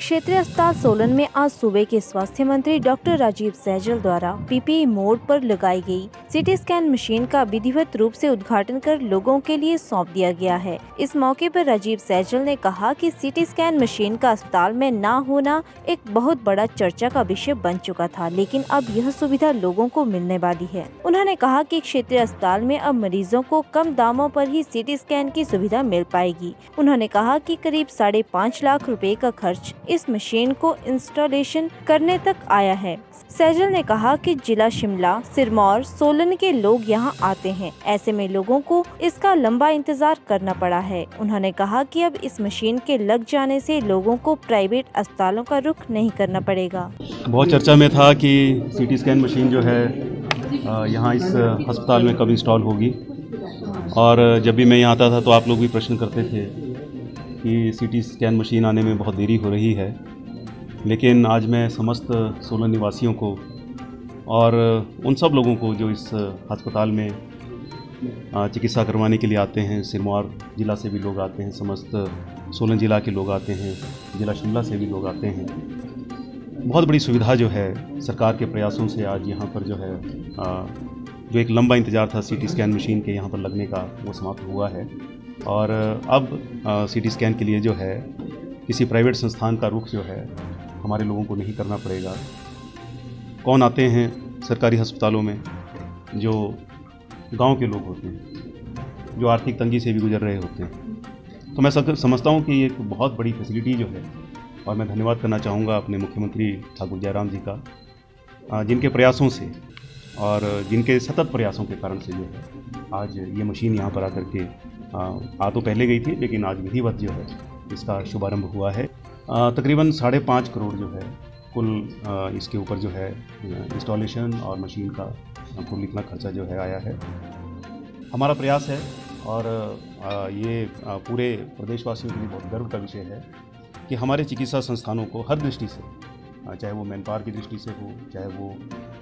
क्षेत्रीय अस्पताल सोलन में आज सूबे के स्वास्थ्य मंत्री डॉक्टर राजीव सैजल द्वारा पीपीई मोड पर लगाई गई सीटी स्कैन मशीन का विधिवत रूप से उद्घाटन कर लोगों के लिए सौंप दिया गया है। इस मौके पर राजीव सैजल ने कहा कि सीटी स्कैन मशीन का अस्पताल में न होना एक बहुत बड़ा चर्चा का विषय बन चुका था, लेकिन अब यह सुविधा लोगों को मिलने वाली है। उन्होंने कहा कि क्षेत्रीय अस्पताल में अब मरीजों को कम दामों पर ही सीटी स्कैन की सुविधा मिल पाएगी। उन्होंने कहा कि करीब 5.5 लाख रुपए का खर्च इस मशीन को इंस्टॉलेशन करने तक आया है। सैजल ने कहा कि जिला शिमला, सिरमौर, सोलन के लोग यहां आते हैं, ऐसे में लोगों को इसका लंबा इंतजार करना पड़ा है। उन्होंने कहा कि अब इस मशीन के लग जाने से लोगों को प्राइवेट अस्पतालों का रुख नहीं करना पड़ेगा। बहुत चर्चा में था कि सीटी स्कैन मशीन जो है यहाँ इस अस्पताल में कब इंस्टॉल होगी, और जब भी मैं यहाँ आता था तो आप लोग भी प्रश्न करते थे कि सीटी स्कैन मशीन आने में बहुत देरी हो रही है। लेकिन आज मैं समस्त सोलन निवासियों को और उन सब लोगों को जो इस अस्पताल में चिकित्सा करवाने के लिए आते हैं, सिरमौर जिला से भी लोग आते हैं, समस्त सोलन जिला के लोग आते हैं, जिला शिमला से भी लोग आते हैं। बहुत बड़ी सुविधा जो है सरकार के प्रयासों से आज यहाँ पर जो है जो एक लंबा इंतज़ार था सीटी स्कैन मशीन के यहाँ पर लगने का, वो समाप्त हुआ है। और अब सीटी स्कैन के लिए जो है किसी प्राइवेट संस्थान का रुख जो है हमारे लोगों को नहीं करना पड़ेगा। कौन आते हैं सरकारी अस्पतालों में? जो गांव के लोग होते हैं, जो आर्थिक तंगी से भी गुजर रहे होते हैं। तो मैं समझता हूं कि ये एक बहुत बड़ी फैसिलिटी जो है, और मैं धन्यवाद करना चाहूँगा अपने मुख्यमंत्री ठाकुर जयराम जी का, जिनके प्रयासों से और जिनके सतत प्रयासों के कारण से जो है आज ये मशीन यहाँ पर आकर के आ तो पहले गई थी, लेकिन आज विधिवत जो है इसका शुभारंभ हुआ है। तकरीबन 5.5 करोड़ जो है कुल इसके ऊपर जो है इंस्टॉलेशन और मशीन का कुल इतना खर्चा जो है आया है। हमारा प्रयास है और ये पूरे प्रदेशवासियों के लिए बहुत गर्व का विषय है कि हमारे चिकित्सा संस्थानों को हर दृष्टि से, चाहे वो मैन पावर की दृष्टि से हो, चाहे वो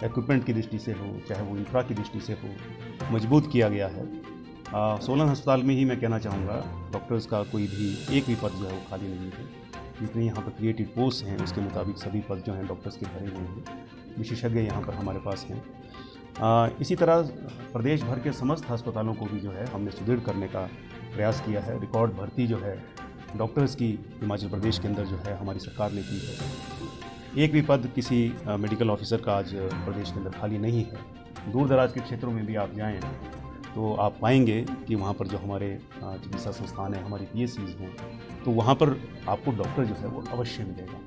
इक्विपमेंट की दृष्टि से हो, चाहे वो इंफ्रा की दृष्टि से हो, मजबूत किया गया है। सोलन अस्पताल में ही मैं कहना चाहूँगा डॉक्टर्स का कोई भी एक भी पद जो है वो खाली नहीं है। जितनी यहाँ पर क्रिएटेड पोस्ट हैं उसके मुताबिक सभी पद जो हैं डॉक्टर्स के भरे हुए हैं। विशेषज्ञ यहाँ पर हमारे पास हैं। इसी तरह प्रदेश भर के समस्त अस्पतालों को भी जो है हमने सुदृढ़ करने का प्रयास किया है। रिकॉर्ड भर्ती जो है डॉक्टर्स की हिमाचल प्रदेश के अंदर जो है हमारी सरकार ने की है। एक भी पद किसी मेडिकल ऑफिसर का आज प्रदेश के अंदर खाली नहीं है। दूर दराज के क्षेत्रों में भी आप जाएँ तो आप पाएंगे कि वहाँ पर जो हमारे चिकित्सा संस्थान है, हमारी PSCs हैं, तो वहाँ पर आपको डॉक्टर जो है वो अवश्य मिलेगा।